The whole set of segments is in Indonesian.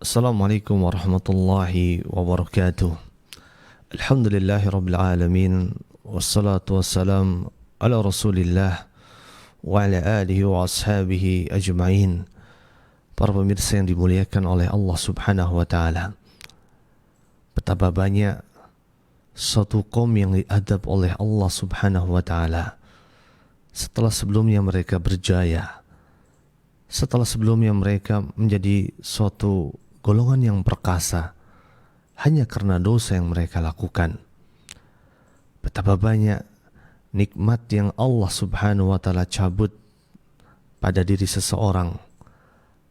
Assalamualaikum warahmatullahi wabarakatuh. Alhamdulillahi rabbil alamin. Wassalatu wassalam ala rasulillah wa ala alihi wa ashabihi ajma'in. Para pemirsa yang dimuliakan oleh Allah subhanahu wa ta'ala, betapa banyak suatu kaum yang diadab oleh Allah subhanahu wa ta'ala setelah sebelumnya mereka berjaya, setelah sebelumnya mereka menjadi suatu golongan yang perkasa hanya karena dosa yang mereka lakukan. Betapa banyak nikmat yang Allah subhanahu wa ta'ala cabut pada diri seseorang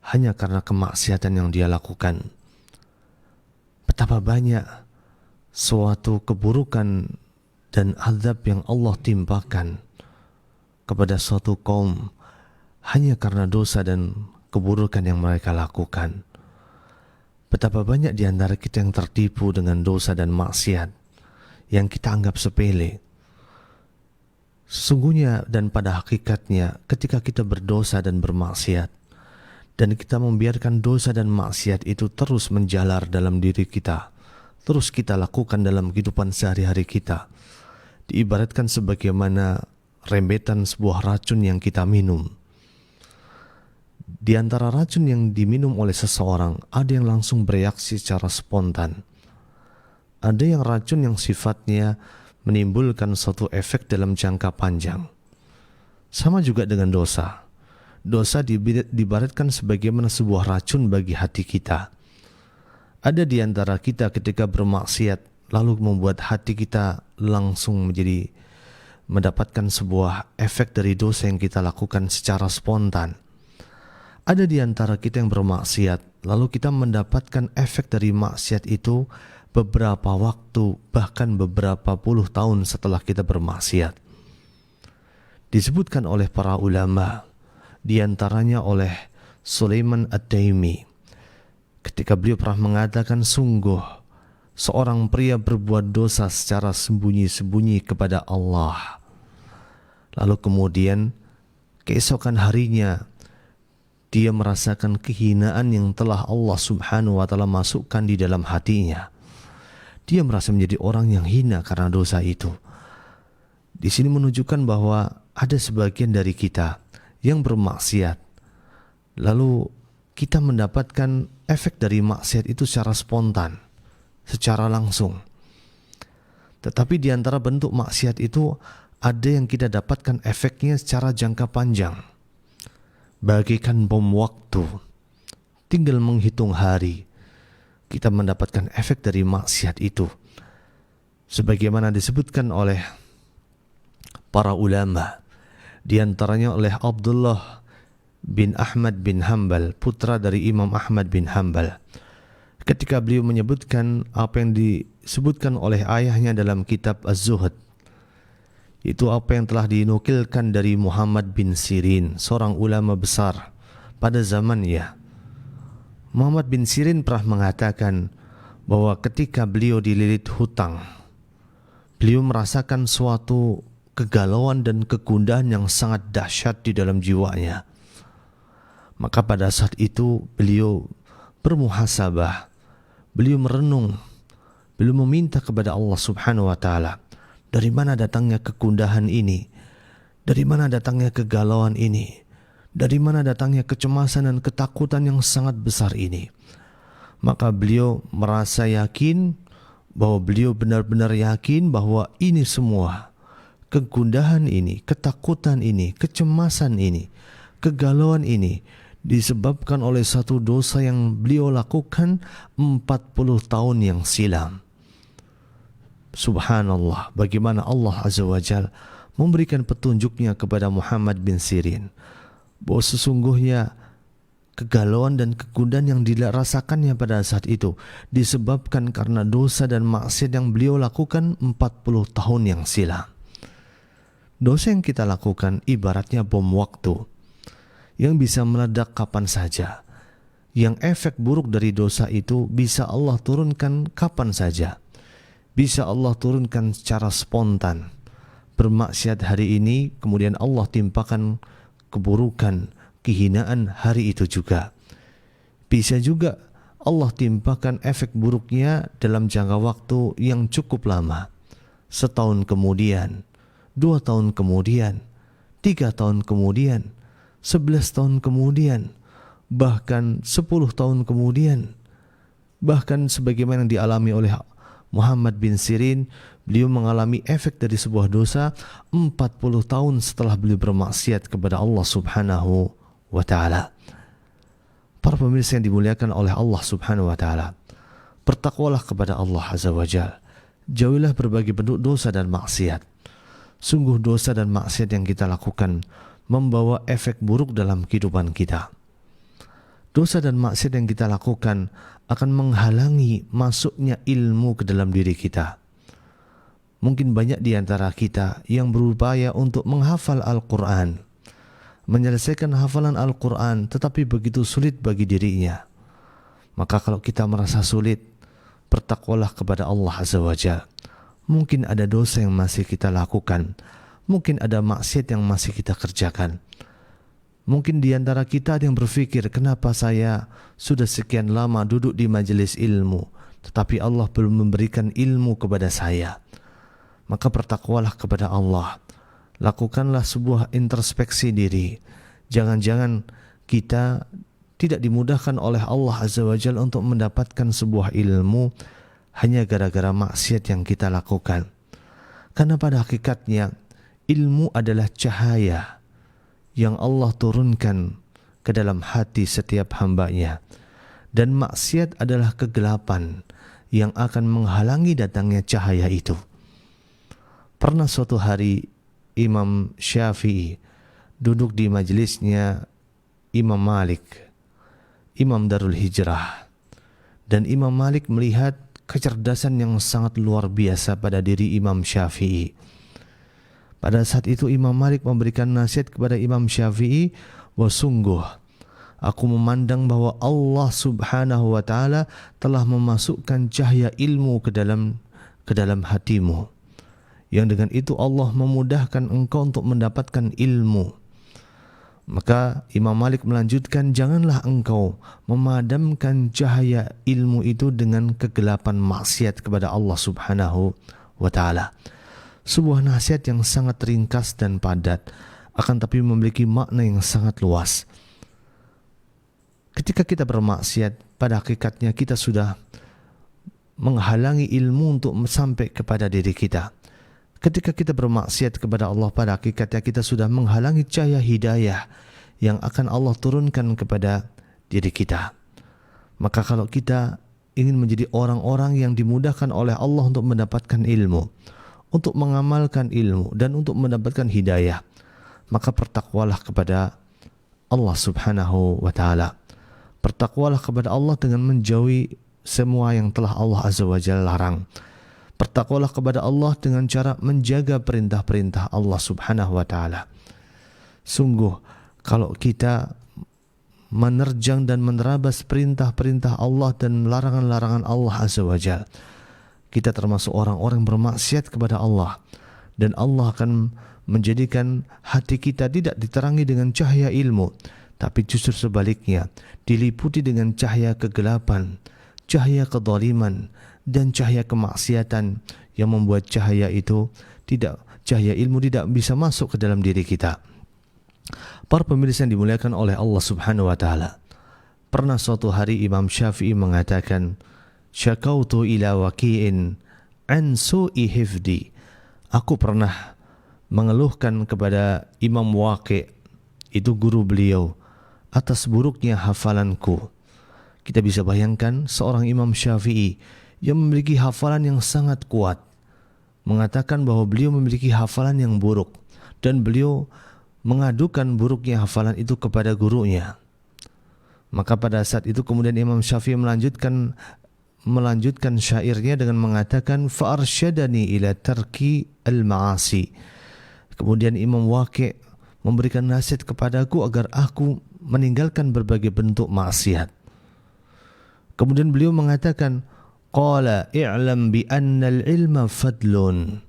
hanya karena kemaksiatan yang dia lakukan. Betapa banyak suatu keburukan dan azab yang Allah timpakan kepada suatu kaum hanya karena dosa dan keburukan yang mereka lakukan. Betapa banyak di antara kita yang tertipu dengan dosa dan maksiat yang kita anggap sepele. Sesungguhnya dan pada hakikatnya ketika kita berdosa dan bermaksiat dan kita membiarkan dosa dan maksiat itu terus menjalar dalam diri kita, terus kita lakukan dalam kehidupan sehari-hari kita, diibaratkan sebagaimana rembetan sebuah racun yang kita minum. Di antara racun yang diminum oleh seseorang, ada yang langsung bereaksi secara spontan. Ada yang racun yang sifatnya menimbulkan suatu efek dalam jangka panjang. Sama juga dengan dosa. Dosa diibaratkan sebagaimana sebuah racun bagi hati kita. Ada di antara kita ketika bermaksiat, lalu membuat hati kita langsung mendapatkan sebuah efek dari dosa yang kita lakukan secara spontan. Ada di antara kita yang bermaksiat, lalu kita mendapatkan efek dari maksiat itu beberapa waktu, bahkan beberapa puluh tahun setelah kita bermaksiat. Disebutkan oleh para ulama, di antaranya oleh Sulaiman At-Taimi, ketika beliau pernah mengatakan, sungguh seorang pria berbuat dosa secara sembunyi-sembunyi kepada Allah. Lalu kemudian keesokan harinya dia merasakan kehinaan yang telah Allah subhanahu wa ta'ala masukkan di dalam hatinya. Dia merasa menjadi orang yang hina karena dosa itu. Di sini menunjukkan bahwa ada sebagian dari kita yang bermaksiat, lalu kita mendapatkan efek dari maksiat itu secara spontan, secara langsung. Tetapi di antara bentuk maksiat itu ada yang kita dapatkan efeknya secara jangka panjang. Bagaikan bom waktu, tinggal menghitung hari, kita mendapatkan efek dari maksiat itu. Sebagaimana disebutkan oleh para ulama, di antaranya oleh Abdullah bin Ahmad bin Hanbal, putra dari Imam Ahmad bin Hanbal. Ketika beliau menyebutkan apa yang disebutkan oleh ayahnya dalam kitab Az-Zuhd, itu apa yang telah dinukilkan dari Muhammad bin Sirin, seorang ulama besar pada zamannya. Muhammad bin Sirin pernah mengatakan bahwa ketika beliau dililit hutang, beliau merasakan suatu kegalauan dan kegundahan yang sangat dahsyat di dalam jiwanya. Maka pada saat itu beliau bermuhasabah, beliau merenung, beliau meminta kepada Allah subhanahu wa ta'ala, dari mana datangnya kegundahan ini? Dari mana datangnya kegalauan ini? Dari mana datangnya kecemasan dan ketakutan yang sangat besar ini? Maka beliau merasa yakin bahwa beliau benar-benar yakin bahwa ini semua, kegundahan ini, ketakutan ini, kecemasan ini, kegalauan ini disebabkan oleh satu dosa yang beliau lakukan 40 tahun yang silam. Subhanallah, bagaimana Allah Azza wa Jal memberikan petunjuknya kepada Muhammad bin Sirin bahwa sesungguhnya kegalauan dan kegundahan yang dirasakannya pada saat itu disebabkan karena dosa dan maksiat yang beliau lakukan 40 tahun yang silam. Dosa yang kita lakukan ibaratnya bom waktu yang bisa meledak kapan saja, yang efek buruk dari dosa itu bisa Allah turunkan kapan saja, bisa Allah turunkan secara spontan. Bermaksiat hari ini, kemudian Allah timpakan keburukan, kehinaan hari itu juga. Bisa juga Allah timpakan efek buruknya dalam jangka waktu yang cukup lama. Setahun kemudian, 2 tahun kemudian, 3 tahun kemudian, 11 tahun kemudian, bahkan 10 tahun kemudian. Bahkan sebagaimana yang dialami oleh Muhammad bin Sirin, beliau mengalami efek dari sebuah dosa 40 tahun setelah beliau bermaksiat kepada Allah Subhanahu wa ta'ala. Para pemirsa yang dimuliakan oleh Allah Subhanahu wa ta'ala, bertakwalah kepada Allah Azza wa Jalla. Jauhilah berbagai bentuk dosa dan maksiat. Sungguh dosa dan maksiat yang kita lakukan membawa efek buruk dalam kehidupan kita. Dosa dan maksiat yang kita lakukan akan menghalangi masuknya ilmu ke dalam diri kita. Mungkin banyak di antara kita yang berupaya untuk menghafal Al-Quran, menyelesaikan hafalan Al-Quran, tetapi begitu sulit bagi dirinya. Maka kalau kita merasa sulit, bertakwalah kepada Allah Azza wa Jalla. Mungkin ada dosa yang masih kita lakukan, mungkin ada maksiat yang masih kita kerjakan. Mungkin di antara kita ada yang berpikir, kenapa saya sudah sekian lama duduk di majelis ilmu, tetapi Allah belum memberikan ilmu kepada saya. Maka bertakwalah kepada Allah. Lakukanlah sebuah introspeksi diri. Jangan-jangan kita tidak dimudahkan oleh Allah Azza wa Jalla untuk mendapatkan sebuah ilmu hanya gara-gara maksiat yang kita lakukan. Karena pada hakikatnya ilmu adalah cahaya yang Allah turunkan ke dalam hati setiap hambanya, dan maksiat adalah kegelapan yang akan menghalangi datangnya cahaya itu. Pernah suatu hari Imam Syafi'i duduk di majelisnya Imam Malik, Imam Darul Hijrah, dan Imam Malik melihat kecerdasan yang sangat luar biasa pada diri Imam Syafi'i. Pada saat itu Imam Malik memberikan nasihat kepada Imam Syafi'i, bahwa sungguh aku memandang bahwa Allah Subhanahu wa ta'ala telah memasukkan cahaya ilmu ke dalam hatimu, yang dengan itu Allah memudahkan engkau untuk mendapatkan ilmu. Maka Imam Malik melanjutkan, janganlah engkau memadamkan cahaya ilmu itu dengan kegelapan maksiat kepada Allah Subhanahu wa ta'ala. Sebuah nasihat yang sangat ringkas dan padat, akan tapi memiliki makna yang sangat luas. Ketika kita bermaksiat, pada hakikatnya kita sudah menghalangi ilmu untuk sampai kepada diri kita. Ketika kita bermaksiat kepada Allah, pada hakikatnya kita sudah menghalangi cahaya hidayah yang akan Allah turunkan kepada diri kita. Maka kalau kita ingin menjadi orang-orang yang dimudahkan oleh Allah untuk mendapatkan ilmu, untuk mengamalkan ilmu, dan untuk mendapatkan hidayah, maka bertakwalah kepada Allah Subhanahu wa ta'ala. Bertakwalah kepada Allah dengan menjauhi semua yang telah Allah Azza wa Jalla larang. Bertakwalah kepada Allah dengan cara menjaga perintah-perintah Allah Subhanahu wa ta'ala. Sungguh kalau kita menerjang dan menerabas perintah-perintah Allah dan larangan-larangan Allah Azza wa Jalla, kita termasuk orang-orang bermaksiat kepada Allah, dan Allah akan menjadikan hati kita tidak diterangi dengan cahaya ilmu, tapi justru sebaliknya diliputi dengan cahaya kegelapan, cahaya kezaliman, dan cahaya kemaksiatan yang membuat cahaya ilmu tidak bisa masuk ke dalam diri kita. Para pemirsa yang dimuliakan oleh Allah Subhanahu wa ta'ala, pernah suatu hari Imam Syafi'i mengatakan, syakautu ila waqi'in an su'i hifdi. Aku pernah mengeluhkan kepada Imam Waqi', itu guru beliau, atas buruknya hafalanku. Kita bisa bayangkan seorang Imam Syafi'i yang memiliki hafalan yang sangat kuat mengatakan bahwa beliau memiliki hafalan yang buruk, dan beliau mengadukan buruknya hafalan itu kepada gurunya. Maka pada saat itu kemudian Imam Syafi'i melanjutkan syairnya dengan mengatakan, fa'arsyadani ila tarki al-ma'asi. Kemudian Imam Waqi' memberikan nasihat kepadaku agar aku meninggalkan berbagai bentuk maksiat. Kemudian beliau mengatakan, qala i'lam bi annal ilma fadlun.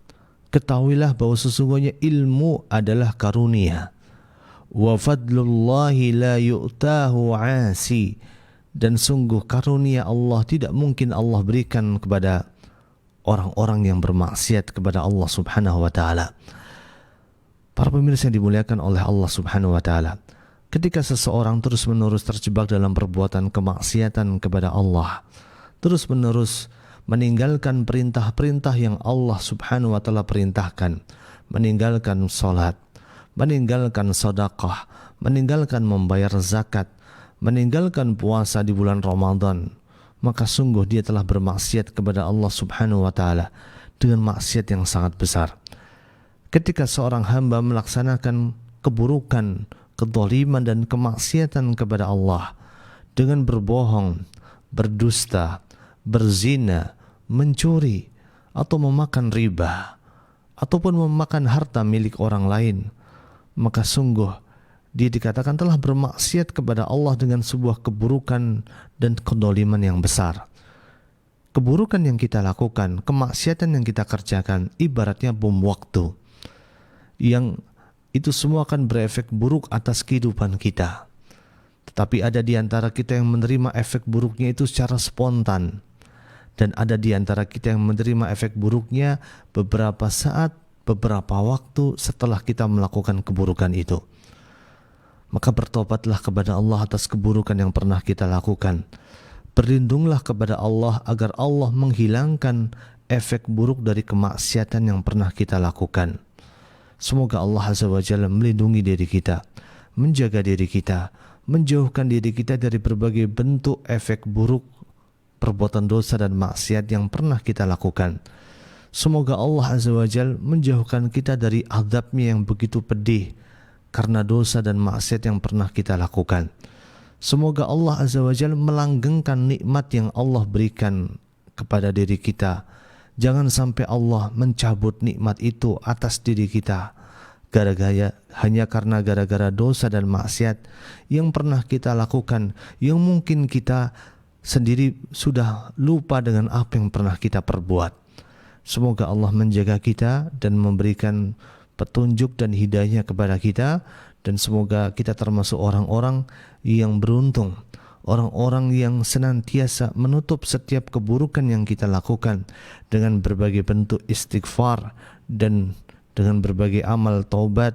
Ketahuilah bahwa sesungguhnya ilmu adalah karunia. Wa fadlullahi la yu'tahu 'asi. Dan sungguh karunia Allah tidak mungkin Allah berikan kepada orang-orang yang bermaksiat kepada Allah Subhanahu wa taala. Para pemirsa yang dimuliakan oleh Allah Subhanahu wa taala, ketika seseorang terus-menerus terjebak dalam perbuatan kemaksiatan kepada Allah, terus-menerus meninggalkan perintah-perintah yang Allah Subhanahu wa taala perintahkan, meninggalkan salat, meninggalkan sedekah, meninggalkan membayar zakat, meninggalkan puasa di bulan Ramadan, maka sungguh dia telah bermaksiat kepada Allah Subhanahu wa taala dengan maksiat yang sangat besar. Ketika seorang hamba melaksanakan keburukan, kezaliman dan kemaksiatan kepada Allah dengan berbohong, berdusta, berzina, mencuri, atau memakan riba, ataupun memakan harta milik orang lain, maka sungguh dia dikatakan telah bermaksiat kepada Allah dengan sebuah keburukan dan kedoliman yang besar. Keburukan yang kita lakukan, kemaksiatan yang kita kerjakan, ibaratnya bom waktu, yang itu semua akan berefek buruk atas kehidupan kita. Tetapi ada di antara kita yang menerima efek buruknya itu secara spontan, dan ada di antara kita yang menerima efek buruknya beberapa saat, beberapa waktu setelah kita melakukan keburukan itu. Maka bertobatlah kepada Allah atas keburukan yang pernah kita lakukan. Berlindunglah kepada Allah agar Allah menghilangkan efek buruk dari kemaksiatan yang pernah kita lakukan. Semoga Allah Azza wa Jalla melindungi diri kita, menjaga diri kita, menjauhkan diri kita dari berbagai bentuk efek buruk perbuatan dosa dan maksiat yang pernah kita lakukan. Semoga Allah Azza wa Jalla menjauhkan kita dari azabnya yang begitu pedih karena dosa dan maksiat yang pernah kita lakukan. Semoga Allah Azza wa Jalla melanggengkan nikmat yang Allah berikan kepada diri kita. Jangan sampai Allah mencabut nikmat itu atas diri kita hanya karena gara-gara dosa dan maksiat yang pernah kita lakukan, yang mungkin kita sendiri sudah lupa dengan apa yang pernah kita perbuat. Semoga Allah menjaga kita dan memberikan petunjuk dan hidayah kepada kita, dan semoga kita termasuk orang-orang yang beruntung, orang-orang yang senantiasa menutup setiap keburukan yang kita lakukan dengan berbagai bentuk istighfar dan dengan berbagai amal taubat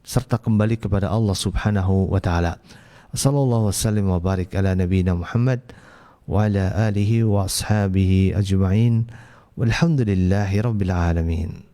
serta kembali kepada Allah Subhanahu wa taala. Sallallahu wasallam wa barik ala nabiyina Muhammad wa ala alihi wa ashabihi ajma'in. Walhamdulillahi rabbil alamin.